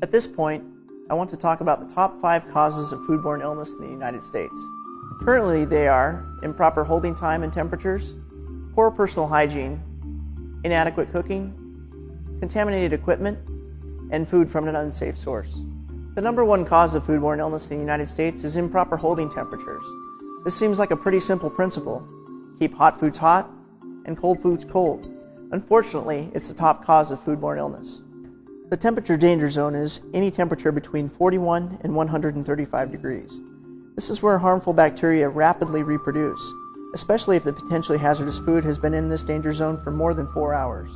At this point, I want to talk about the top 5 causes of foodborne illness in the United States. Currently, they are improper holding time and temperatures, poor personal hygiene, inadequate cooking, contaminated equipment, and food from an unsafe source. The number 1 cause of foodborne illness in the United States is improper holding temperatures. This seems like a pretty simple principle. Keep hot foods hot and cold foods cold. Unfortunately, it's the top cause of foodborne illness. The temperature danger zone is any temperature between 41 and 135 degrees. This is where harmful bacteria rapidly reproduce, especially if the potentially hazardous food has been in this danger zone for more than 4 hours.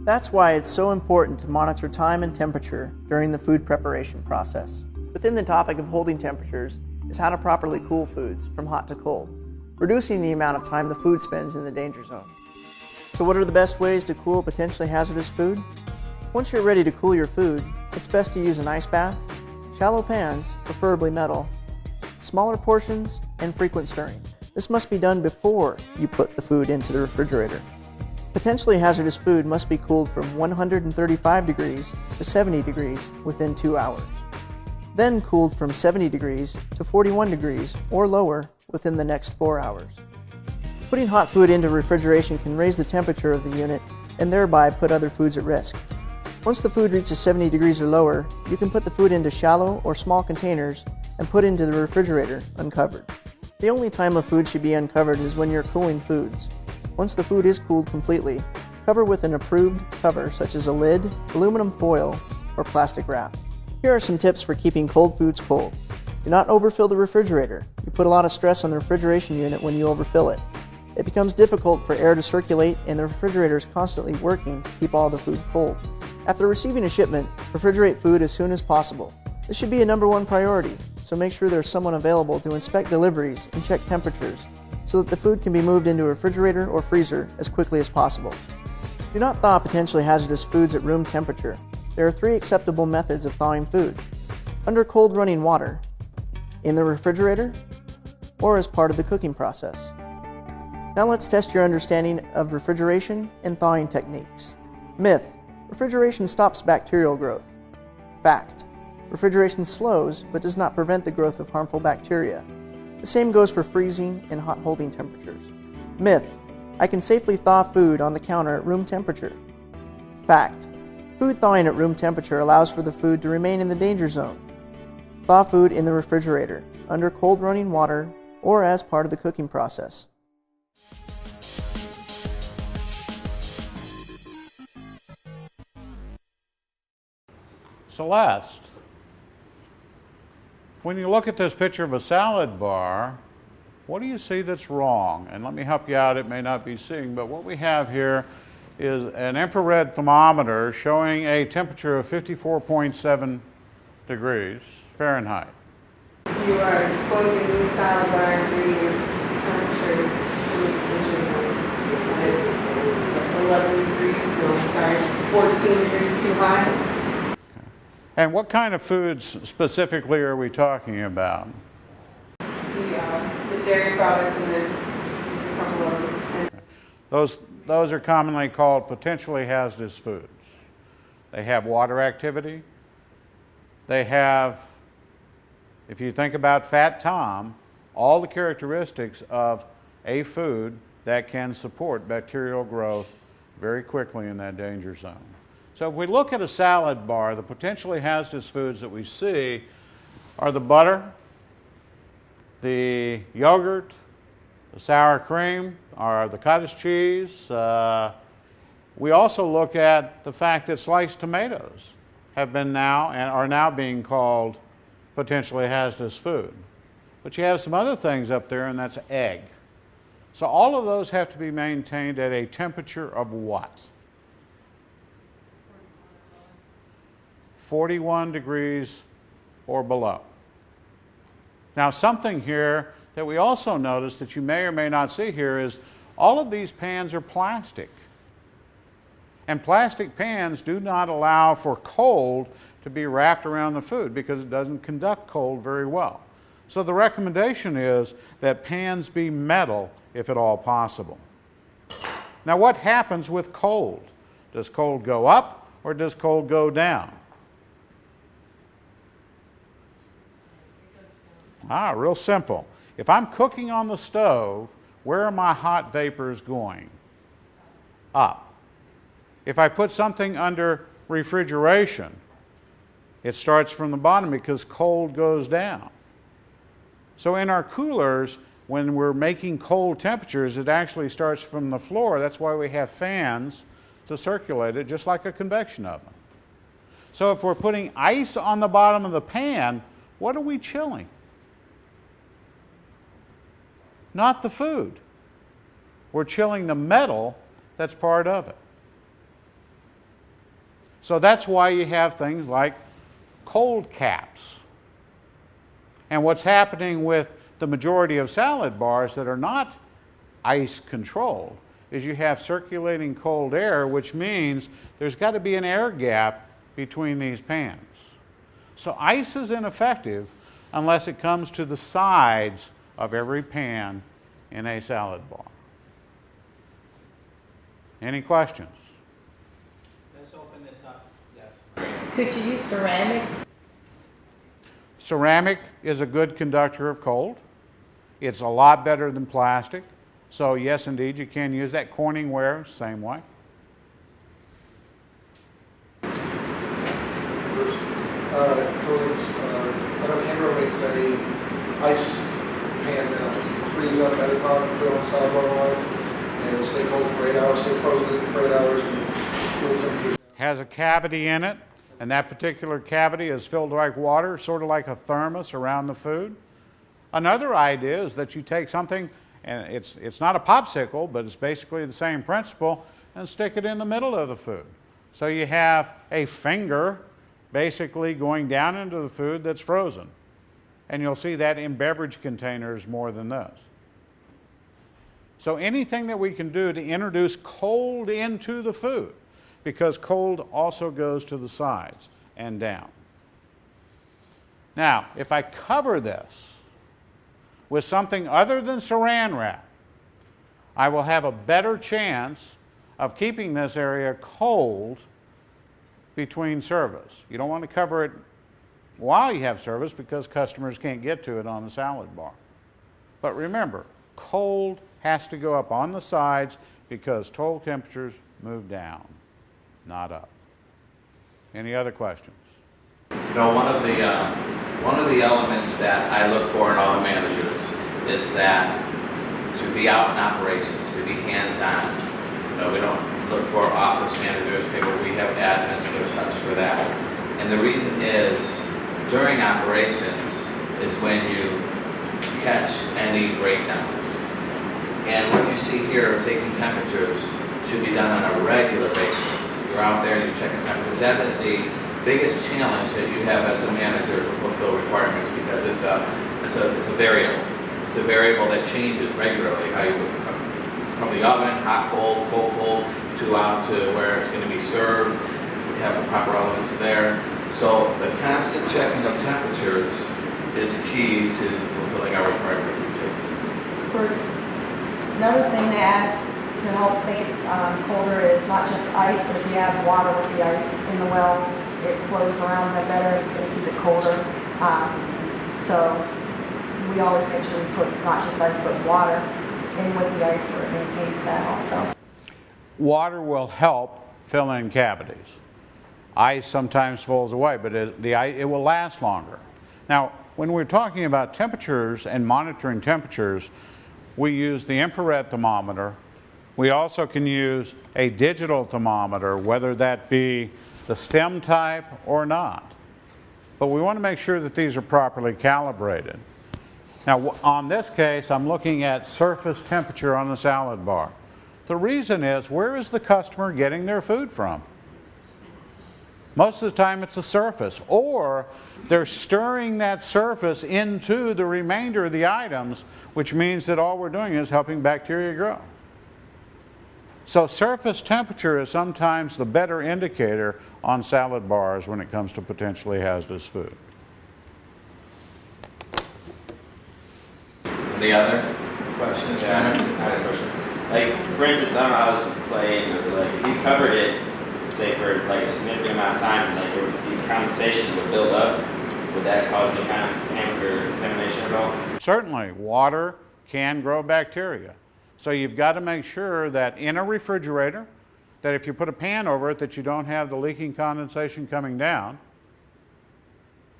That's why it's so important to monitor time and temperature during the food preparation process. Within the topic of holding temperatures is how to properly cool foods from hot to cold, reducing the amount of time the food spends in the danger zone. So what are the best ways to cool potentially hazardous food? Once you're ready to cool your food, it's best to use an ice bath, shallow pans, preferably metal, smaller portions, and frequent stirring. This must be done before you put the food into the refrigerator. Potentially hazardous food must be cooled from 135 degrees to 70 degrees within 2 hours. Then cooled from 70 degrees to 41 degrees or lower within the next 4 hours. Putting hot food into refrigeration can raise the temperature of the unit and thereby put other foods at risk. Once the food reaches 70 degrees or lower, you can put the food into shallow or small containers and put into the refrigerator uncovered. The only time a food should be uncovered is when you're cooling foods. Once the food is cooled completely, cover with an approved cover such as a lid, aluminum foil, or plastic wrap. Here are some tips for keeping cold foods cold. Do not overfill the refrigerator. You put a lot of stress on the refrigeration unit when you overfill it. It becomes difficult for air to circulate and the refrigerator is constantly working to keep all the food cold. After receiving a shipment, refrigerate food as soon as possible. This should be a number 1 priority, so make sure there's someone available to inspect deliveries and check temperatures so that the food can be moved into a refrigerator or freezer as quickly as possible. Do not thaw potentially hazardous foods at room temperature. There are 3 acceptable methods of thawing food: under cold running water, in the refrigerator, or as part of the cooking process. Now let's test your understanding of refrigeration and thawing techniques. Myth: refrigeration stops bacterial growth. Fact: refrigeration slows but does not prevent the growth of harmful bacteria. The same goes for freezing and hot holding temperatures. Myth: I can safely thaw food on the counter at room temperature. Fact: food thawing at room temperature allows for the food to remain in the danger zone. Thaw food in the refrigerator, under cold running water, or as part of the cooking process. Celeste, when you look at this picture of a salad bar, what do you see that's wrong? And let me help you out, it may not be seeing, but what we have here is an infrared thermometer showing a temperature of 54.7 degrees Fahrenheit. You are exposing the salad bar ingredients to temperatures in the kitchen zone. That is 11 degrees, no, sorry, 14 degrees too high. And what kind of foods specifically are we talking about? The dairy products and a couple of them. Those are commonly called potentially hazardous foods. They have water activity. They have, if you think about Fat Tom, all the characteristics of a food that can support bacterial growth very quickly in that danger zone. So if we look at a salad bar, the potentially hazardous foods that we see are the butter, the yogurt, the sour cream, or the cottage cheese. We also look at the fact that sliced tomatoes have been now and are now being called potentially hazardous food. But you have some other things up there, and that's egg. So all of those have to be maintained at a temperature of what? 41 degrees or below. Now, something here that we also notice that you may or may not see here is all of these pans are plastic. And plastic pans do not allow for cold to be wrapped around the food because it doesn't conduct cold very well. So the recommendation is that pans be metal if at all possible. Now, what happens with cold? Does cold go up or does cold go down? Real simple. If I'm cooking on the stove, where are my hot vapors going? Up. If I put something under refrigeration, it starts from the bottom because cold goes down. So in our coolers, when we're making cold temperatures, it actually starts from the floor. That's why we have fans to circulate it, just like a convection oven. So if we're putting ice on the bottom of the pan, what are we chilling? Not the food. We're chilling the metal that's part of it. So that's why you have things like cold caps. And what's happening with the majority of salad bars that are not ice controlled is you have circulating cold air, which means there's got to be an air gap between these pans. So ice is ineffective unless it comes to the sides of every pan in a salad bar. Any questions? Let's open this up. Yes. Could you use ceramic? Ceramic is a good conductor of cold. It's a lot better than plastic. So yes, indeed, you can use that. Corningware, same way. Colleagues, I know Canberra makes a ice pan now. You can freeze up at a time, put it on salad bar line, and it'll stay cold for 8 hours, stay frozen for 8 hours, and cool temperatures. Has a cavity in it, and that particular cavity is filled like water, sort of like a thermos around the food. Another idea is that you take something, and it's not a popsicle, but it's basically the same principle, and stick it in the middle of the food. So you have a finger basically going down into the food that's frozen. And you'll see that in beverage containers more than those. So anything that we can do to introduce cold into the food, because cold also goes to the sides and down. Now, if I cover this with something other than saran wrap, I will have a better chance of keeping this area cold between service. You don't want to cover it while you have service because customers can't get to it on the salad bar. But remember, cold has to go up on the sides because total temperatures move down, not up. Any other questions? You know, one of the elements that I look for in all the managers is that to be out in operations, to be hands-on. You know, we don't look for office managers, maybe we have admins and such for that. And the reason is, during operations is when you catch any breakdowns. And what you see here, taking temperatures, should be done on a regular basis. You're out there and you're checking temperatures. That is the biggest challenge that you have as a manager to fulfill requirements because it's a variable. It's a variable that changes regularly. How you from the oven, hot, cold, cold, cold, to out to where it's going to be served. We have the proper elements there. So the constant checking of temperatures is key to fulfilling our requirement of food safety. Bruce, another thing to add to help make it colder is not just ice, but if you add water with the ice in the wells, it flows around a bit better. It's going to keep it colder. So we always make sure we put not just ice, but water in with the ice so it maintains that also. Water will help fill in cavities. Ice sometimes falls away, but it will last longer. Now, when we're talking about temperatures and monitoring temperatures, we use the infrared thermometer. We also can use a digital thermometer, whether that be the STEM type or not. But we want to make sure that these are properly calibrated. Now, on this case, I'm looking at surface temperature on the salad bar. The reason is, where is the customer getting their food from? Most of the time it's a surface, or they're stirring that surface into the remainder of the items, which means that all we're doing is helping bacteria grow. So surface temperature is sometimes the better indicator on salad bars when it comes to potentially hazardous food. Any other questions, comments? I have a question. Like, for instance, I don't know how this would play in, but like, if you covered it, say for like a significant amount of time, and like the condensation would build up, would that cause any kind of contamination at all? Certainly, water can grow bacteria. So you've got to make sure that in a refrigerator, that if you put a pan over it, that you don't have the leaking condensation coming down.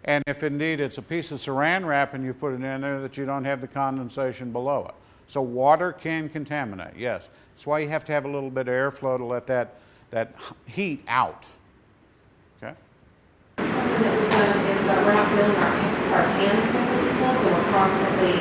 And if indeed it's a piece of saran wrap and you put it in there, that you don't have the condensation below it. So water can contaminate, yes. That's why you have to have a little bit of airflow to let that heat out. Okay? Something that we've done is we're not filling our pans completely full, so we're constantly,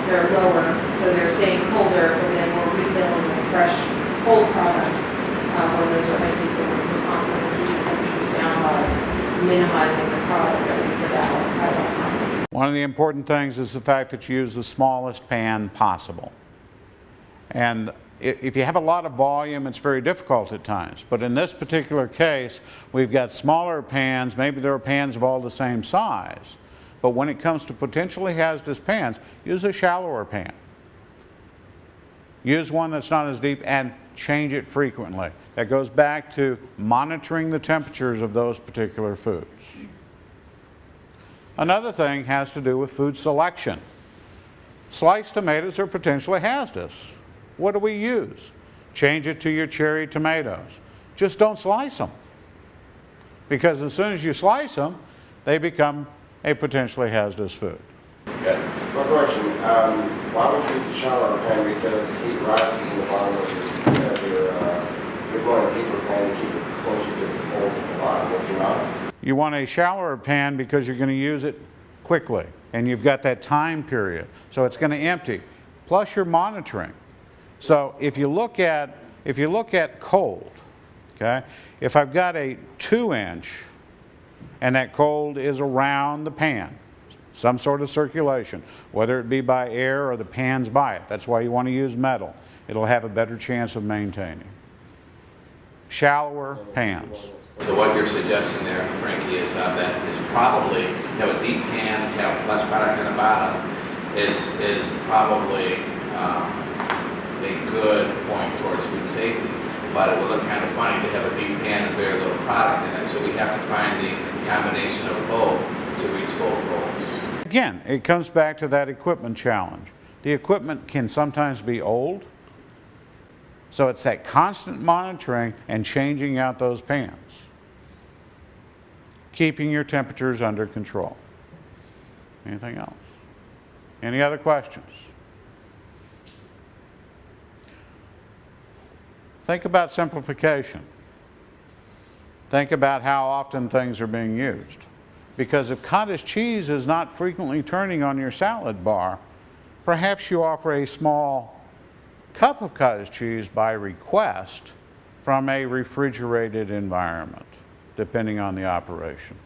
they're lower, so they're staying colder, and then we're refilling with fresh, cold product when those are empty, so we're constantly keeping temperatures down by minimizing the product that we put out at all times. One of the important things is the fact that you use the smallest pan possible. And if you have a lot of volume, it's very difficult at times. But in this particular case, we've got smaller pans. Maybe there are pans of all the same size. But when it comes to potentially hazardous pans, use a shallower pan. Use one that's not as deep and change it frequently. That goes back to monitoring the temperatures of those particular foods. Another thing has to do with food selection. Sliced tomatoes are potentially hazardous. What do we use? Change it to your cherry tomatoes. Just don't slice them. Because as soon as you slice them, they become a potentially hazardous food. Yeah. My question, why would you use a shallower pan? Because heat rises in the bottom of your going deeper pan to keep it closer to the cold at the bottom, would you not? You want a shallower pan because you're going to use it quickly, and you've got that time period, so it's going to empty. Plus, you're monitoring. So if you look at cold, okay, if I've got a 2-inch and that cold is around the pan, some sort of circulation, whether it be by air or the pan's by it. That's why you want to use metal. It'll have a better chance of maintaining. Shallower pans. So what you're suggesting there, Frankie, is that is probably have a deep pan, have less product in the bottom, is probably a good point towards food safety. But it would look kind of funny to have a deep pan and very little product in it. So we have to find the combination of both to reach both goals. Again, it comes back to that equipment challenge. The equipment can sometimes be old, so it's that constant monitoring and changing out those pans, keeping your temperatures under control. Anything else? Any other questions? Think about simplification. Think about how often things are being used. Because if cottage cheese is not frequently turning on your salad bar, perhaps you offer a small cup of cottage cheese by request from a refrigerated environment, depending on the operation.